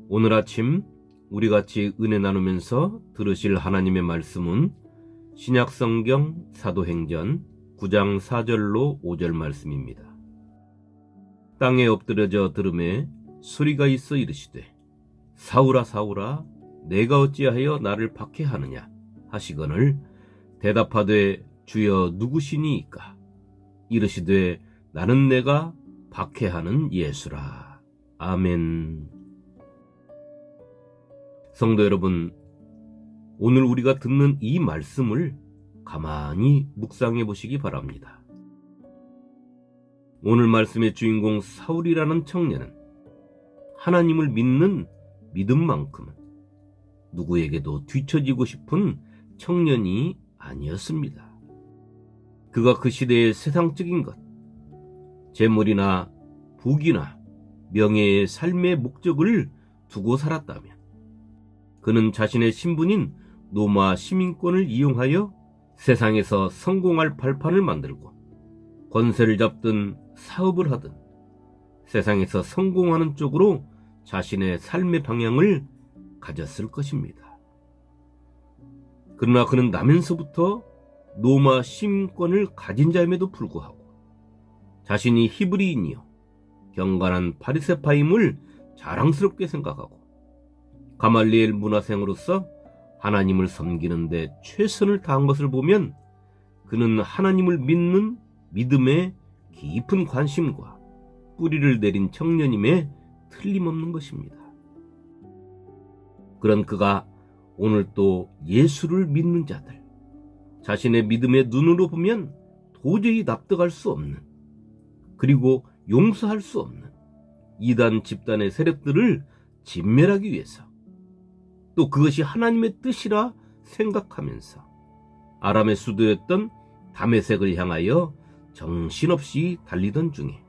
오늘 아침 우리 같이 은혜 나누면서 들으실 하나님의 말씀은 신약성경 사도행전 9장 4절로 5절 말씀입니다. 땅에 엎드려져 들음에 소리가 있어 이르시되 사울아 사울아 내가 어찌하여 나를 박해하느냐 하시거늘 대답하되 주여 누구시니이까 이르시되 나는 내가 박해하는 예수라. 아멘. 성도 여러분, 오늘 우리가 듣는 이 말씀을 가만히 묵상해 보시기 바랍니다. 오늘 말씀의 주인공 사울이라는 청년은 하나님을 믿는 믿음만큼은 누구에게도 뒤처지고 싶은 청년이 아니었습니다. 그가 그 시대의 세상적인 것, 재물이나 부귀나 명예의 삶의 목적을 두고 살았다면 그는 자신의 신분인 로마 시민권을 이용하여 세상에서 성공할 발판을 만들고 권세를 잡든 사업을 하든 세상에서 성공하는 쪽으로 자신의 삶의 방향을 가졌을 것입니다. 그러나 그는 나면서부터 로마 시민권을 가진 자임에도 불구하고 자신이 히브리인이요 경건한 바리새파임을 자랑스럽게 생각하고 가말리엘 문화생으로서 하나님을 섬기는 데 최선을 다한 것을 보면 그는 하나님을 믿는 믿음에 깊은 관심과 뿌리를 내린 청년임에 틀림없는 것입니다. 그런 그가 오늘 또 예수를 믿는 자들, 자신의 믿음의 눈으로 보면 도저히 납득할 수 없는, 그리고 용서할 수 없는 이단 집단의 세력들을 진멸하기 위해서, 또 그것이 하나님의 뜻이라 생각하면서 아람의 수도였던 다메섹을 향하여 정신없이 달리던 중에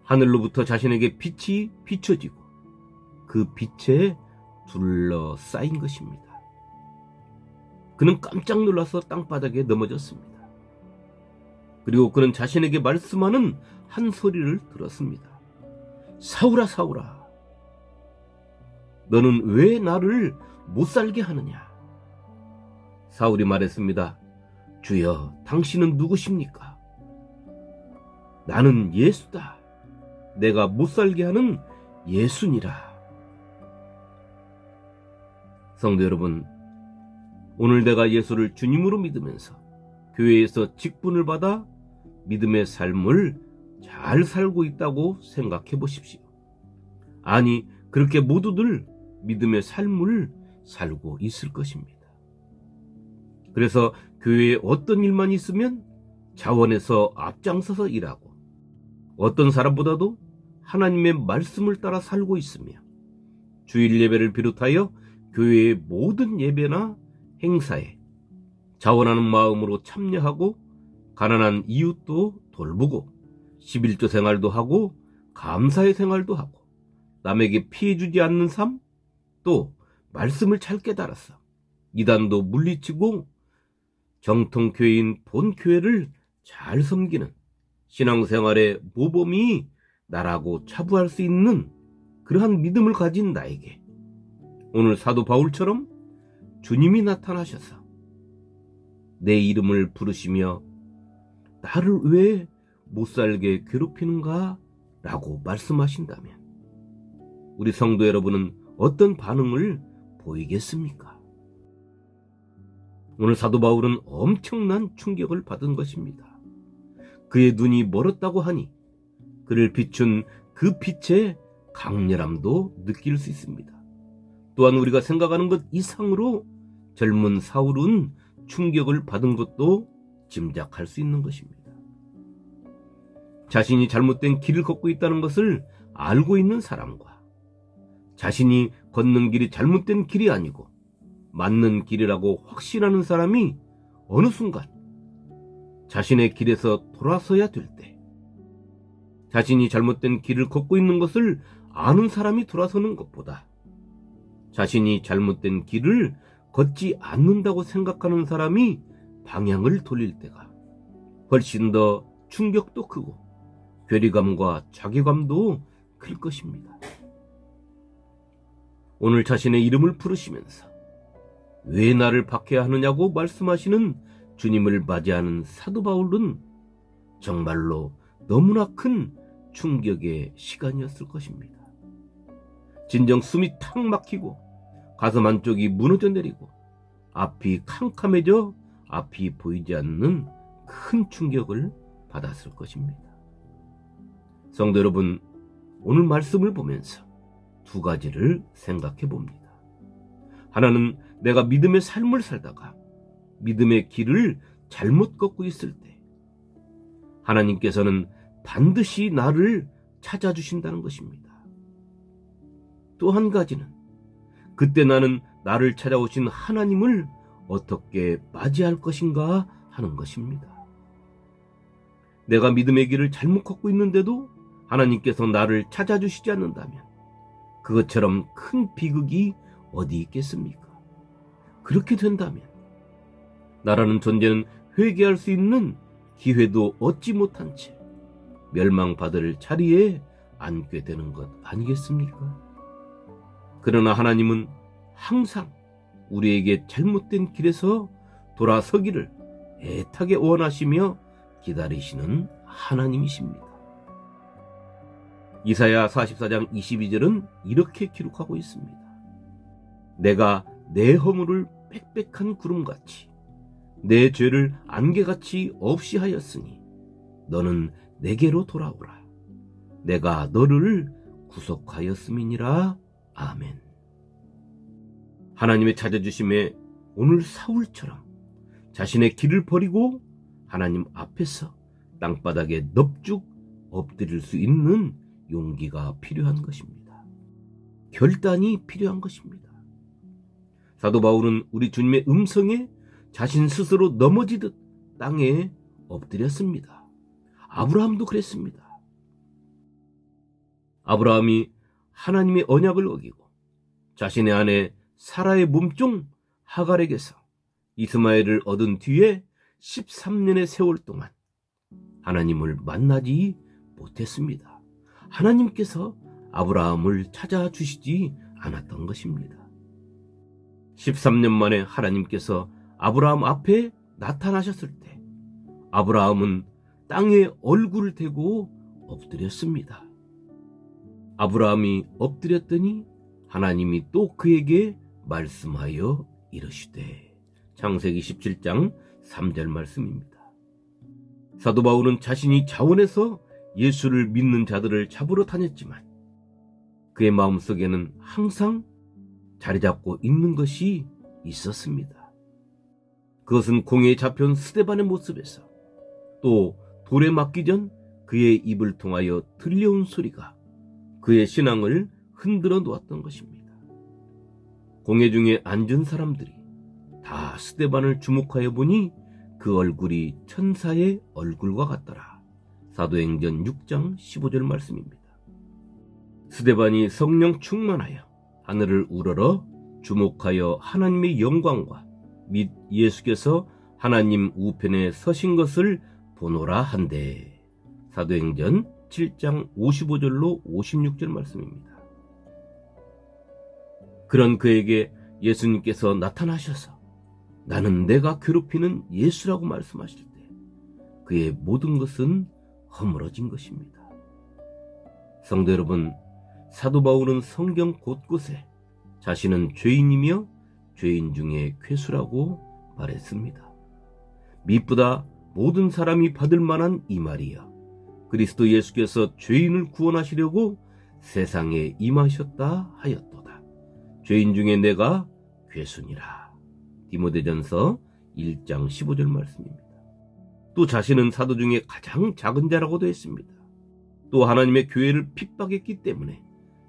하늘로부터 자신에게 빛이 비춰지고 그 빛에 둘러싸인 것입니다. 그는 깜짝 놀라서 땅바닥에 넘어졌습니다. 그리고 그는 자신에게 말씀하는 한 소리를 들었습니다. 사울아 사울아 너는 왜 나를 못살게 하느냐? 사울이 말했습니다. 주여 당신은 누구십니까? 나는 예수다. 내가 못살게 하는 예수니라. 성도 여러분, 오늘 내가 예수를 주님으로 믿으면서 교회에서 직분을 받아 믿음의 삶을 잘 살고 있다고 생각해 보십시오. 아니, 그렇게 모두들 믿음의 삶을 살고 있을 것입니다. 그래서 교회에 어떤 일만 있으면 자원해서 앞장서서 일하고 어떤 사람보다도 하나님의 말씀을 따라 살고 있으며 주일 예배를 비롯하여 교회의 모든 예배나 행사에 자원하는 마음으로 참여하고 가난한 이웃도 돌보고 11조 생활도 하고 감사의 생활도 하고 남에게 피해 주지 않는 삶, 또 말씀을 잘 깨달아서 이단도 물리치고 정통교회인 본교회를 잘 섬기는 신앙생활의 모범이 나라고 자부할 수 있는 그러한 믿음을 가진 나에게 오늘 사도 바울처럼 주님이 나타나셔서 내 이름을 부르시며 나를 왜 못살게 괴롭히는가? 라고 말씀하신다면 우리 성도 여러분은 어떤 반응을 보이겠습니까? 오늘 사도 바울은 엄청난 충격을 받은 것입니다. 그의 눈이 멀었다고 하니 그를 비춘 그 빛의 강렬함도 느낄 수 있습니다. 또한 우리가 생각하는 것 이상으로 젊은 사울은 충격을 받은 것도 짐작할 수 있는 것입니다. 자신이 잘못된 길을 걷고 있다는 것을 알고 있는 사람과 자신이 걷는 길이 잘못된 길이 아니고 맞는 길이라고 확신하는 사람이 어느 순간 자신의 길에서 돌아서야 될 때 자신이 잘못된 길을 걷고 있는 것을 아는 사람이 돌아서는 것보다 자신이 잘못된 길을 걷지 않는다고 생각하는 사람이 방향을 돌릴 때가 훨씬 더 충격도 크고 괴리감과 자괴감도 클 것입니다. 오늘 자신의 이름을 부르시면서 왜 나를 박해하느냐고 말씀하시는 주님을 맞이하는 사도 바울은 정말로 너무나 큰 충격의 시간이었을 것입니다. 진정 숨이 탁 막히고 가슴 한쪽이 무너져 내리고 앞이 캄캄해져 앞이 보이지 않는 큰 충격을 받았을 것입니다. 성도 여러분, 오늘 말씀을 보면서 두 가지를 생각해 봅니다. 하나는 내가 믿음의 삶을 살다가 믿음의 길을 잘못 걷고 있을 때 하나님께서는 반드시 나를 찾아주신다는 것입니다. 또 한 가지는 그때 나는 나를 찾아오신 하나님을 어떻게 맞이할 것인가 하는 것입니다. 내가 믿음의 길을 잘못 걷고 있는데도 하나님께서 나를 찾아주시지 않는다면 그것처럼 큰 비극이 어디 있겠습니까? 그렇게 된다면 나라는 존재는 회개할 수 있는 기회도 얻지 못한 채 멸망받을 자리에 앉게 되는 것 아니겠습니까? 그러나 하나님은 항상 우리에게 잘못된 길에서 돌아서기를 애타게 원하시며 기다리시는 하나님이십니다. 이사야 44장 22절은 이렇게 기록하고 있습니다. 내가 내 허물을 빽빽한 구름같이 내 죄를 안개같이 없이 하였으니 너는 내게로 돌아오라. 내가 너를 구속하였음이니라. 아멘. 하나님의 찾아주심에 오늘 사울처럼 자신의 길을 버리고 하나님 앞에서 땅바닥에 넙죽 엎드릴 수 있는 용기가 필요한 것입니다. 결단이 필요한 것입니다. 사도 바울은 우리 주님의 음성에 자신 스스로 넘어지듯 땅에 엎드렸습니다. 아브라함도 그랬습니다. 아브라함이 하나님의 언약을 어기고 자신의 아내 사라의 몸종 하갈에게서 이스마엘을 얻은 뒤에 13년의 세월 동안 하나님을 만나지 못했습니다. 하나님께서 아브라함을 찾아주시지 않았던 것입니다. 13년 만에 하나님께서 아브라함 앞에 나타나셨을 때 아브라함은 땅에 얼굴을 대고 엎드렸습니다. 아브라함이 엎드렸더니 하나님이 또 그에게 말씀하여 이르시되, 창세기 17장 3절 말씀입니다. 사도 바울은 자신이 자원해서 예수를 믿는 자들을 잡으러 다녔지만 그의 마음속에는 항상 자리 잡고 있는 것이 있었습니다. 그것은 공회에 잡혀온 스데반의 모습에서 또 돌에 맞기 전 그의 입을 통하여 들려온 소리가 그의 신앙을 흔들어 놓았던 것입니다. 공회 중에 앉은 사람들이 다 스데반을 주목하여 보니 그 얼굴이 천사의 얼굴과 같더라. 사도행전 6장 15절 말씀입니다. 스데반이 성령 충만하여 하늘을 우러러 주목하여 하나님의 영광과 및 예수께서 하나님 우편에 서신 것을 보노라 한데, 사도행전 7장 55절로 56절 말씀입니다. 그런 그에게 예수님께서 나타나셔서 나는 내가 괴롭히는 예수라고 말씀하실 때 그의 모든 것은 허물어진 것입니다. 성도 여러분, 사도 바울은 성경 곳곳에 자신은 죄인이며 죄인 중에 괴수라고 말했습니다. 미쁘다 모든 사람이 받을 만한 이 말이야. 그리스도 예수께서 죄인을 구원하시려고 세상에 임하셨다 하였도다. 죄인 중에 내가 괴수니라. 디모데전서 1장 15절 말씀입니다. 또 자신은 사도 중에 가장 작은 자라고도 했습니다. 또 하나님의 교회를 핍박했기 때문에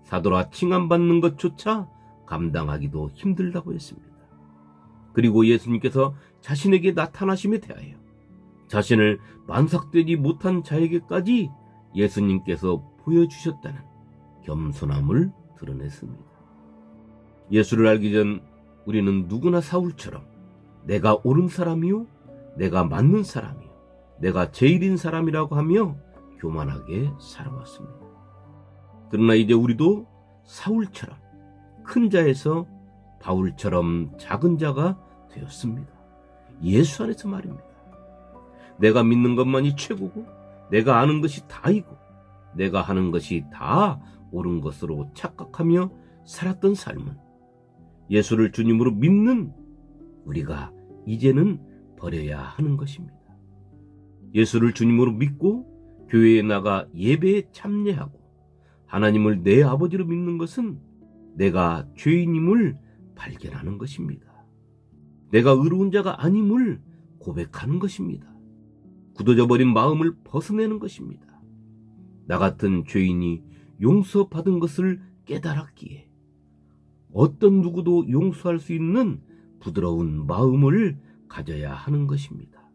사도라 칭함받는 것조차 감당하기도 힘들다고 했습니다. 그리고 예수님께서 자신에게 나타나심에 대하여 자신을 만삭되지 못한 자에게까지 예수님께서 보여주셨다는 겸손함을 드러냈습니다. 예수를 알기 전 우리는 누구나 사울처럼 내가 옳은 사람이요, 내가 맞는 사람이요, 내가 제일인 사람이라고 하며 교만하게 살아왔습니다. 그러나 이제 우리도 사울처럼 큰 자에서 바울처럼 작은 자가 되었습니다. 예수 안에서 말입니다. 내가 믿는 것만이 최고고 내가 아는 것이 다이고 내가 하는 것이 다 옳은 것으로 착각하며 살았던 삶은 예수를 주님으로 믿는 우리가 이제는 버려야 하는 것입니다. 예수를 주님으로 믿고 교회에 나가 예배에 참여하고 하나님을 내 아버지로 믿는 것은 내가 죄인임을 발견하는 것입니다. 내가 의로운 자가 아님을 고백하는 것입니다. 굳어져 버린 마음을 벗어내는 것입니다. 나 같은 죄인이 용서받은 것을 깨달았기에 어떤 누구도 용서할 수 있는 부드러운 마음을 가져야 하는 것입니다.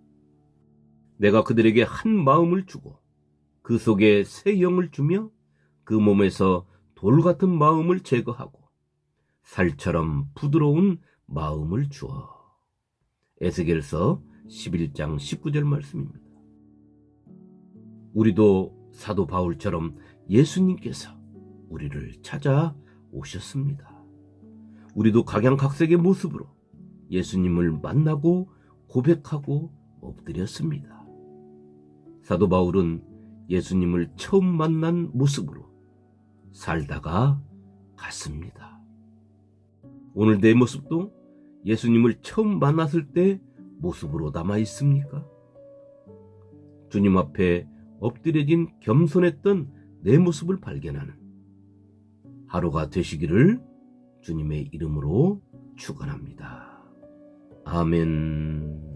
내가 그들에게 한 마음을 주고 그 속에 새 영을 주며 그 몸에서 돌 같은 마음을 제거하고 살처럼 부드러운 마음을 주어. 에스겔서 11장 19절 말씀입니다. 우리도 사도 바울처럼 예수님께서 우리를 찾아 오셨습니다. 우리도 각양각색의 모습으로 예수님을 만나고 고백하고 엎드렸습니다. 사도 바울은 예수님을 처음 만난 모습으로 살다가 갔습니다. 오늘 내 모습도 예수님을 처음 만났을 때 모습으로 남아 있습니까? 주님 앞에 엎드려진 겸손했던 내 모습을 발견하는 하루가 되시기를 주님의 이름으로 축원합니다. 아멘.